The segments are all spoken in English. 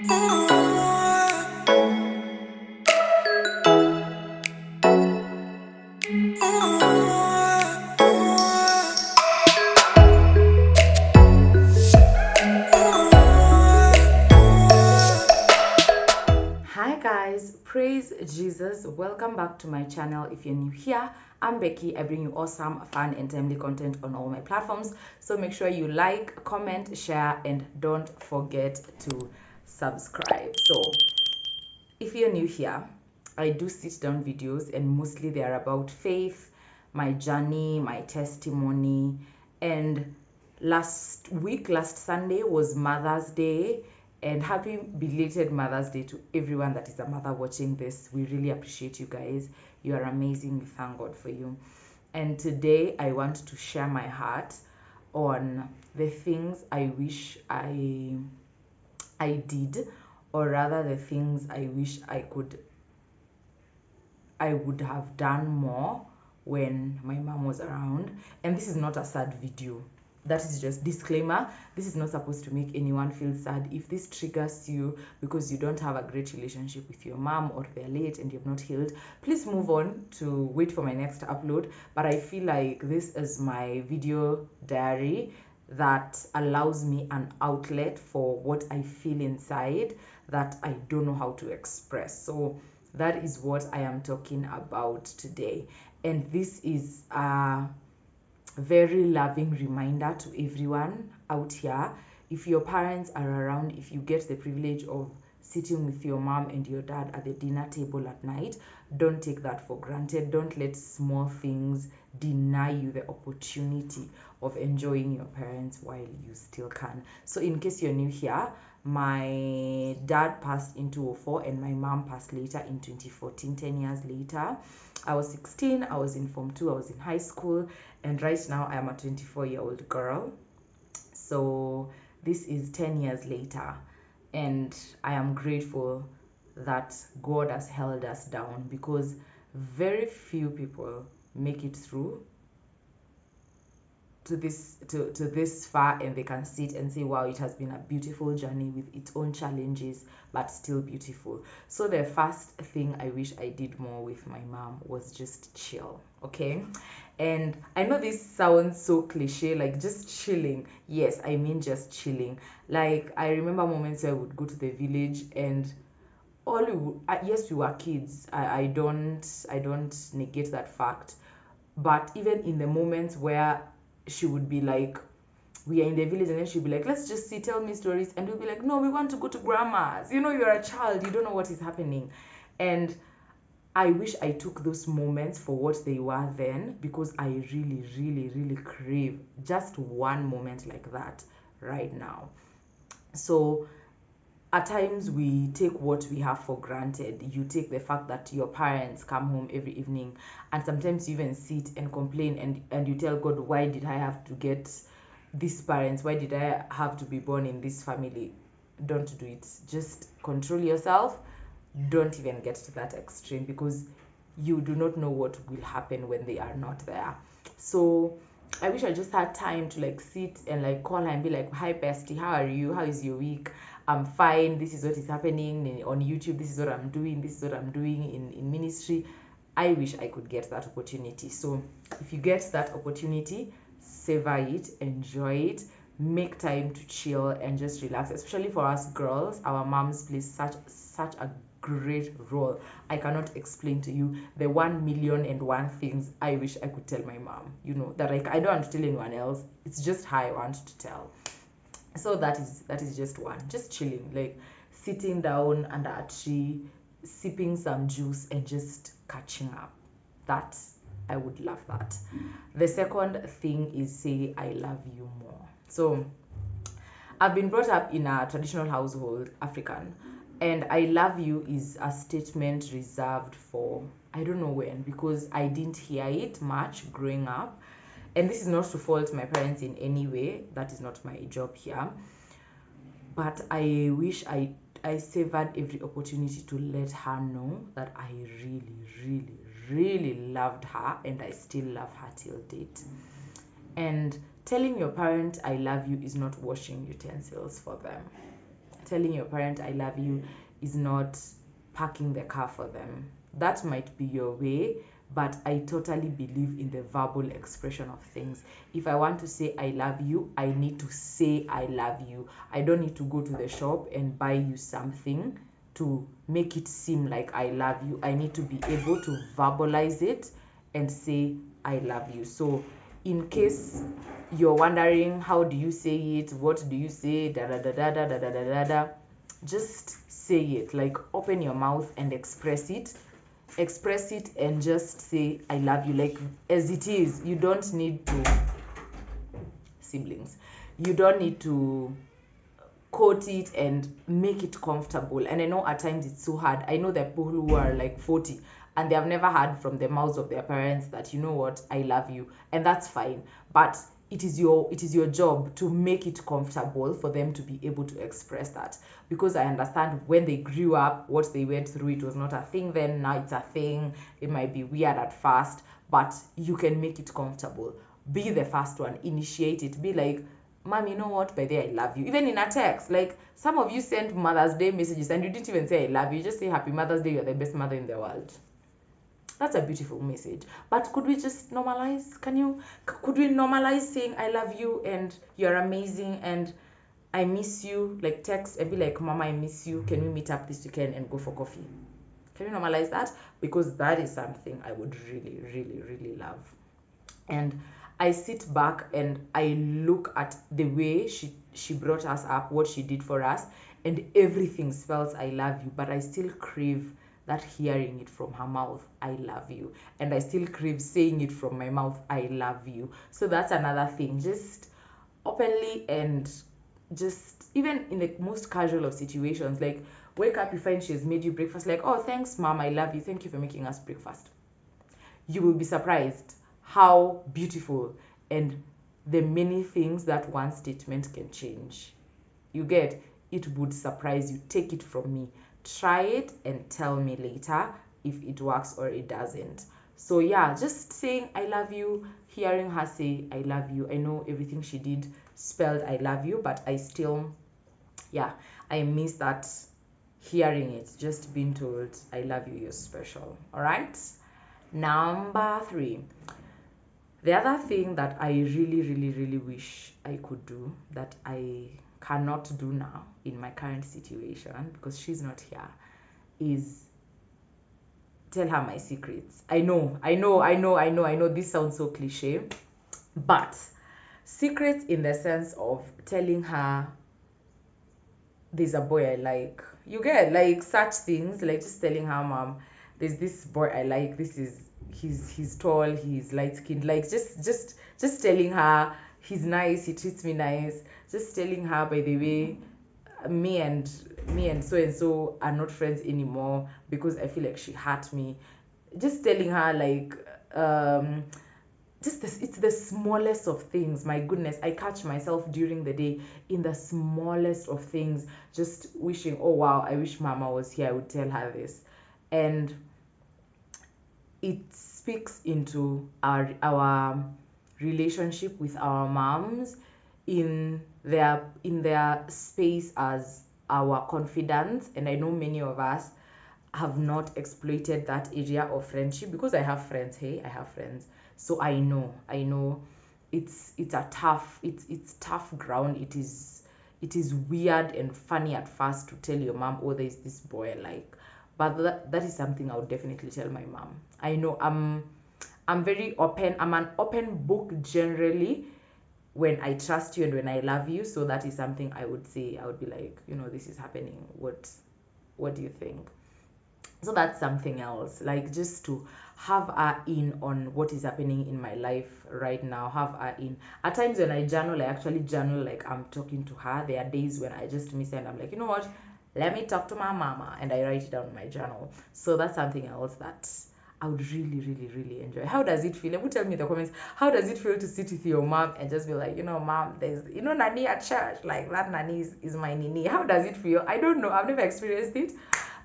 Hi guys, praise Jesus. Welcome back to my channel. If you're new here, I'm Becky. I bring you awesome, fun and timely content on all my platforms, so make sure you like, comment, share, and don't forget to subscribe. So if you're new here, I do sit down videos, and mostly they are about faith, my journey, my testimony. And last Sunday was Mother's Day, and happy belated Mother's Day to everyone that is a mother watching this. We really appreciate you guys. You are amazing. We thank God for you. And today I want to share my heart on the things I wish I did, or rather the things I wish I would have done more when my mom was around. And this is not a sad video. That is just disclaimer. This is not supposed to make anyone feel sad. If this triggers you because you don't have a great relationship with your mom, or they're late and you've not healed, please move on to wait for my next upload. But I feel like this is my video diary that allows me an outlet for what I feel inside that I don't know how to express. So that is what I am talking about today. And this is a very loving reminder to everyone out here. If your parents are around, if you get the privilege of sitting with your mom and your dad at the dinner table at night, don't take that for granted. Don't let small things deny you the opportunity of enjoying your parents while you still can. So in case you're new here, my dad passed in 2004 and my mom passed later in 2014, 10 years later. I was 16, I was in Form 2, I was in high school, and right now I am a 24-year-old girl. So this is 10 years later, and I am grateful that God has held us down, because very few people make it through to this far and they can sit and say, wow, it has been a beautiful journey with its own challenges, but still beautiful. So the first thing I wish I did more with my mom was just chill. Okay, and I know this sounds so cliche, like just chilling. Yes, I mean just chilling. Like, I remember moments where I would go to the village, and all we would, yes, we were kids. I don't negate that fact. But even in the moments where she would be like, we are in the village, and then she'd be like, let's just see, tell me stories, and we'll be like, no, we want to go to grandma's. You're a child, you don't know what is happening. And I wish I took those moments for what they were then, because I really, really, really crave just one moment like that right now. So at times we take what we have for granted. You take the fact that your parents come home every evening, and sometimes you even sit and complain, and you tell God, why did I have to get these parents? Why did I have to be born in this family? Don't do it. Just control yourself. Don't even get to that extreme, because you do not know what will happen when they are not there. So I wish I just had time to like sit and like call her and be like, hi bestie, how are you? How is your week? I'm fine. This is what is happening on YouTube. This is what I'm doing. This is what I'm doing in ministry. I wish I could get that opportunity. So if you get that opportunity, savor it, enjoy it, make time to chill and just relax. Especially for us girls, our moms play such a great role. I cannot explain to you the 1,000,001 things I wish I could tell my mom. That I don't want to tell anyone else. It's just how I want to tell. So that is just one. Just chilling, like sitting down under a tree, sipping some juice and just catching up. That, I would love that. The second thing is say I love you more. So I've been brought up in a traditional household, African, and I love you is a statement reserved for I don't know when, because I didn't hear it much growing up. And this is not to fault my parents in any way. That is not my job here. But I wish I savored every opportunity to let her know that I really, really, really loved her, and I still love her till date. And telling your parent I love you is not washing utensils for them. telling your parent I love you is not parking the car for them. That might be your way, but I totally believe in the verbal expression of things. If I want to say I love you, I need to say I love you. I don't need to go to the shop and buy you something to make it seem like I love you. I need to be able to verbalize it and say I love you. So in case you're wondering how do you say it, what do you say, da da da da da da da da da da, just say it. Like, open your mouth and express it and just say I love you, like as it is. You don't need to, siblings, you don't need to quote it and make it comfortable. And I know at times it's so hard. I know that people who are like 40 and they have never heard from the mouths of their parents that, you know what, I love you, and that's fine. But it is your job to make it comfortable for them to be able to express that, because I understand when they grew up, what they went through, it was not a thing then. Now it's a thing. It might be weird at first, but you can make it comfortable. Be the first one, initiate it. Be like, Mom, you know what, by the way, I love you. Even in a text, like some of you sent Mother's Day messages and you didn't even say I love you. You just say Happy Mother's Day, you're the best mother in the world. That's a beautiful message. But could we just normalize? Could we normalize saying I love you and you're amazing and I miss you? Like, text and be like, Mama, I miss you. Can we meet up this weekend and go for coffee? Can we normalize that? Because that is something I would really, really, really love. And I sit back and I look at the way she brought us up, what she did for us, and everything spells I love you, but I still crave that hearing it from her mouth, I love you. And I still crave saying it from my mouth, I love you. So that's another thing. Just openly, and just even in the most casual of situations, like wake up, you find she has made you breakfast, like, oh, thanks, Mom, I love you. Thank you for making us breakfast. You will be surprised how beautiful and the many things that one statement can change. You get, it would surprise you. Take it from me. Try it and tell me later if it works or it doesn't. So yeah, just saying I love you, hearing her say I love you. I know everything she did spelled I love you, but I still, yeah, I miss that hearing it, just being told I love you, you're special. All right. Number 3. The other thing that I really, really, really wish I could do that I cannot do now in my current situation because she's not here is tell her my secrets. I know this sounds so cliche, but secrets in the sense of telling her there's a boy I like. You get, like, such things, like just telling her, Mom, there's this boy I like. This is he's tall, he's light skinned. Like just telling her he's nice, he treats me nice. Just telling her, by the way, me and so are not friends anymore because I feel like she hurt me. Just telling her, like, just this, it's the smallest of things. My goodness, I catch myself during the day in the smallest of things, just wishing, oh wow, I wish Mama was here, I would tell her this. And it speaks into our relationship with our moms, in their space as our confidants. And I know many of us have not exploited that area of friendship, because I have friends. I have friends, so I know it's tough ground. It is weird and funny at first to tell your mom, oh, there's this boy I like, but that is something I would definitely tell my mom. I know I'm very open. I'm an open book generally when I trust you and when I love you. So that is something I would say. I would be like, this is happening. What do you think? So that's something else, like just to have her in on what is happening in my life right now. Have her in. At times when I journal, I actually journal like I'm talking to her. There are days when I just miss and I'm like, you know what, let me talk to my mama, and I write it down in my journal. So that's something else that I would really, really, really enjoy. How does it feel? Tell me in the comments, how does it feel to sit with your mom and just be like, Mom, there's, Nani at church, like that Nani is my Nini. How does it feel? I don't know. I've never experienced it,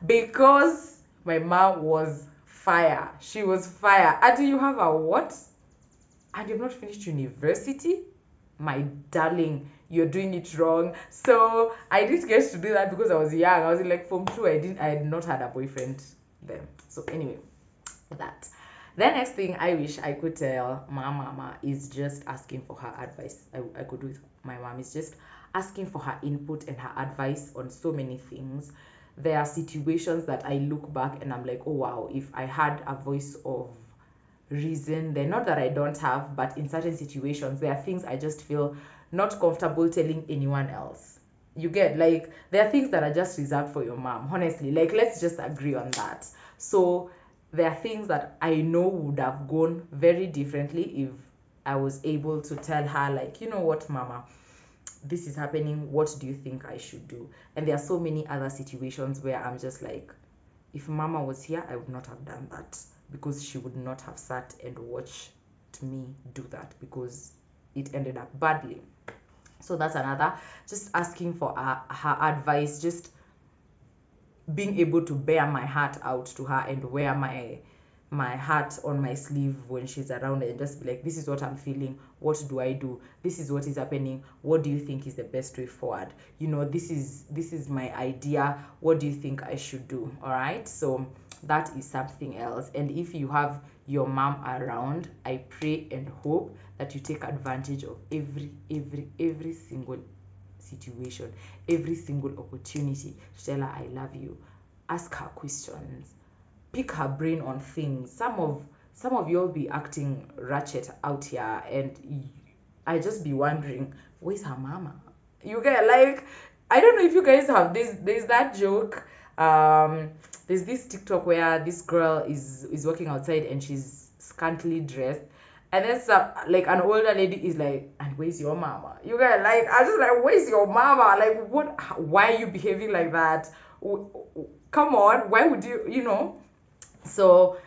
because my mom was fire. She was fire. And you have a what? And you've not finished university? My darling, you're doing it wrong. So I didn't get to do that because I was young. I was in like form 2. I had not had a boyfriend then. So anyway, that. The next thing I wish I could tell my mama is just asking for her advice. I could do with my mom is just asking for her input and her advice on so many things. There are situations that I look back and I'm like, oh wow, if I had a voice of reason, then not that I don't have, but in certain situations, there are things I just feel not comfortable telling anyone else. You get, like, there are things that are just reserved for your mom, honestly. Like, let's just agree on that. So there are things that I know would have gone very differently if I was able to tell her, like, you know what, mama, this is happening. What do you think I should do? And there are so many other situations where I'm just like, if mama was here, I would not have done that, because she would not have sat and watched me do that, because it ended up badly. So that's another, just asking for her advice, just being able to bear my heart out to her and wear my heart on my sleeve when she's around, and just be like, this is what I'm feeling, what do I do, this is what is happening, what do you think is the best way forward, this is my idea, what do you think I should do? All right, so that is something else. And if you have your mom around, I pray and hope that you take advantage of every single situation, every single opportunity to tell her I love you, ask her questions, pick her brain on things. Some of y'all be acting ratchet out here, and I just be wondering, where's her mama? You get, like, I don't know if you guys have this. There's that joke. There's this TikTok where this girl is walking outside and she's scantily dressed, and then some, like, an older lady is like, and where's your mama? You get, like, I just like, where's your mama? Like, what? Why are you behaving like that? Come on, why would you? So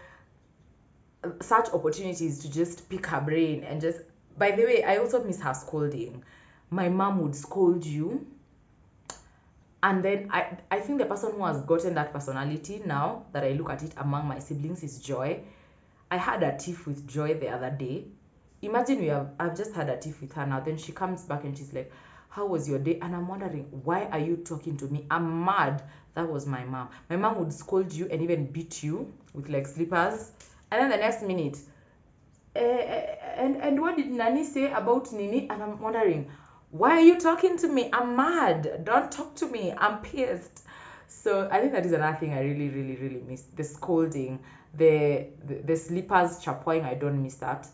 such opportunities to just pick her brain and just, by the way, I also miss her scolding. My mom would scold you, and then I think the person who has gotten that personality now that I look at it among my siblings is Joy. I had a tiff with Joy the other day. Imagine I've just had a tiff with her now. Then she comes back and she's like, how was your day? And I'm wondering, why are you talking to me? I'm mad. That was my mom. My mom would scold you and even beat you with like slippers. And then the next minute, and what did Nani say about Nini? And I'm wondering, why are you talking to me? I'm mad. Don't talk to me. I'm pissed. So I think that is another thing I really, really, really miss. The scolding, the slippers chapoing. I don't miss that.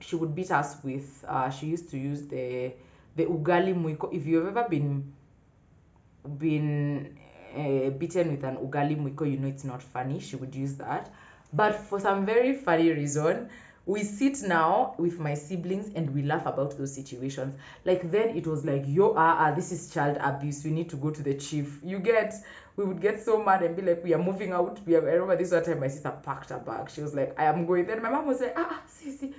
She would beat us with. She used to use the ugali muiko. If you've ever been beaten with an ugali muiko, you know it's not funny. She would use that. But for some very funny reason, we sit now with my siblings and we laugh about those situations. Like, then it was like, this is child abuse, we need to go to the chief. We would get so mad and be like, we are moving out. I remember this one time my sister packed her bag. She was like, I am going. Then my mom was like, see,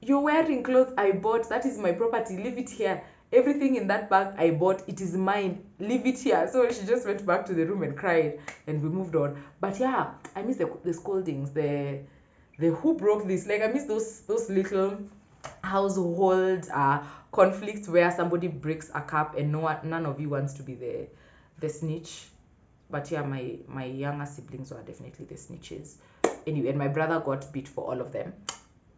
you're wearing clothes I bought, that is my property, leave it here. Everything in that bag I bought, it is mine, leave it here. So she just went back to the room and cried, and we moved on. But yeah, I miss the scoldings, the who broke this. Like, I miss those little household conflicts where somebody breaks a cup and none of you wants to be the snitch. But yeah, my younger siblings were definitely the snitches. Anyway, and my brother got beat for all of them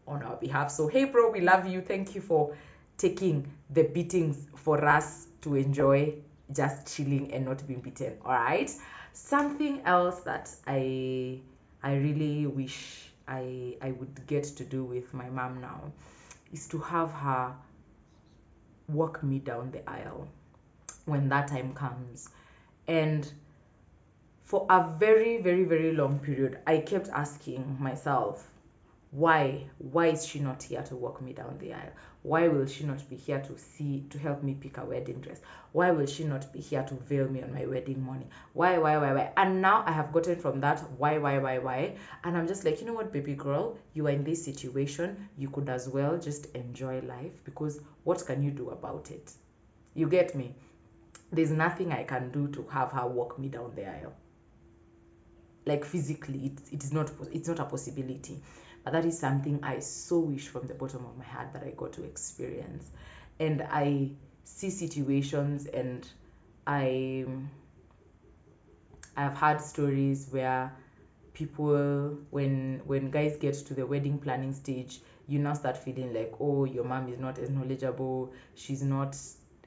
on our behalf. So hey bro, we love you. Thank you for taking the beatings for us to enjoy just chilling and not being beaten. All right. Something else that I really wish I would get to do with my mom now is to have her walk me down the aisle when that time comes. And for a very, very, very long period, I kept asking myself, why is she not here to walk me down the aisle? Why will she not be here to help me pick a wedding dress? Why will she not be here to veil me on my wedding morning? Why? And now I have gotten from that why, and I'm just like, you know what, baby girl, you are in this situation, you could as well just enjoy life, because what can you do about it? You get me? There's nothing I can do to have her walk me down the aisle. Like, physically, it's not a possibility. But that is something I so wish from the bottom of my heart that I got to experience. And I see situations, and I I've had stories where people, when guys get to the wedding planning stage, you now start feeling like, oh, your mom is not as knowledgeable, she's not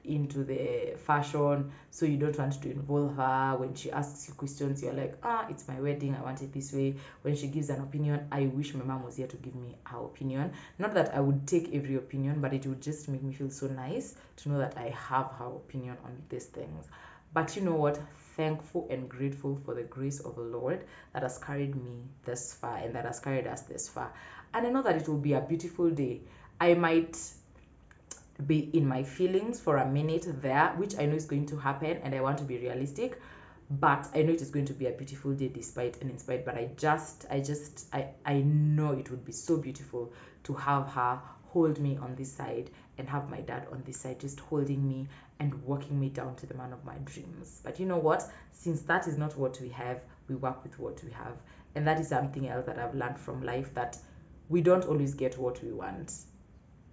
into the fashion, so you don't want to involve her. When she asks you questions, you're like, it's my wedding, I want it this way. When she gives an opinion, I wish my mom was here to give me her opinion. Not that I would take every opinion, but it would just make me feel so nice to know that I have her opinion on these things. But you know what? Thankful and grateful for the grace of the Lord that has carried me this far and that has carried us this far. And I know that it will be a beautiful day. I might be in my feelings for a minute there, which I know is going to happen, and I want to be realistic, but I know it is going to be a beautiful day despite and in spite. But I know it would be so beautiful to have her hold me on this side and have my dad on this side, just holding me and walking me down to the man of my dreams. But you know what? Since that is not what we have, we work with what we have. And that is something else that I've learned from life, that we don't always get what we want.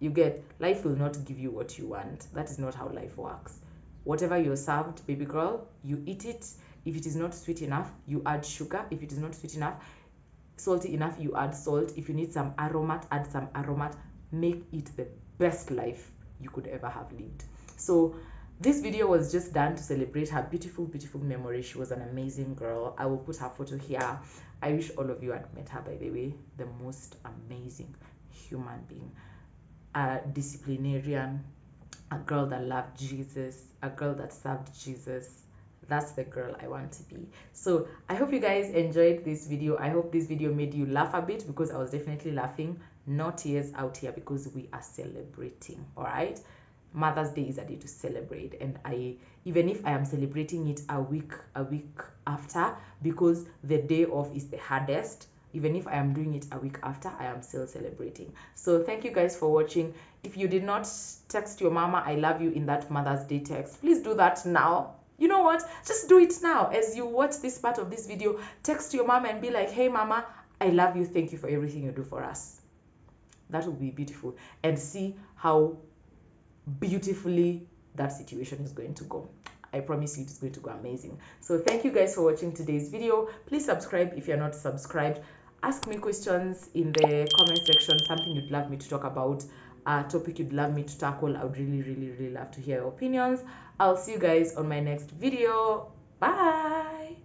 You get, life will not give you what you want. That is not how life works. Whatever you're served, baby girl, you eat it. If it is not sweet enough, you add sugar. If it is not sweet enough, salty enough, you add salt. If you need some aromat, add some aromat. Make it the best life you could ever have lived. So this video was just done to celebrate her beautiful, beautiful memory. She was an amazing girl. I will put her photo here. I wish all of you had met her, by the way. The most amazing human being. A disciplinarian, a girl that loved Jesus, a girl that served Jesus. That's the girl I want to be. So I hope you guys enjoyed this video. I hope this video made you laugh a bit, because I was definitely laughing. No tears out here, because we are celebrating. All right, Mother's Day is a day to celebrate, and even if I am celebrating it a week after, because the day off is the hardest, even if I am doing it a week after, I am still celebrating. So thank you guys for watching. If you did not text your mama I love you in that Mother's Day text, please do that now. You know what? Just do it now. As you watch this part of this video, text your mama and be like, hey mama, I love you. Thank you for everything you do for us. That will be beautiful. And see how beautifully that situation is going to go. I promise you it's going to go amazing. So thank you guys for watching today's video. Please subscribe if you're not subscribed. Ask me questions in the comment section, something you'd love me to talk about, a topic you'd love me to tackle. I would really, really, really love to hear your opinions. I'll see you guys on my next video. Bye.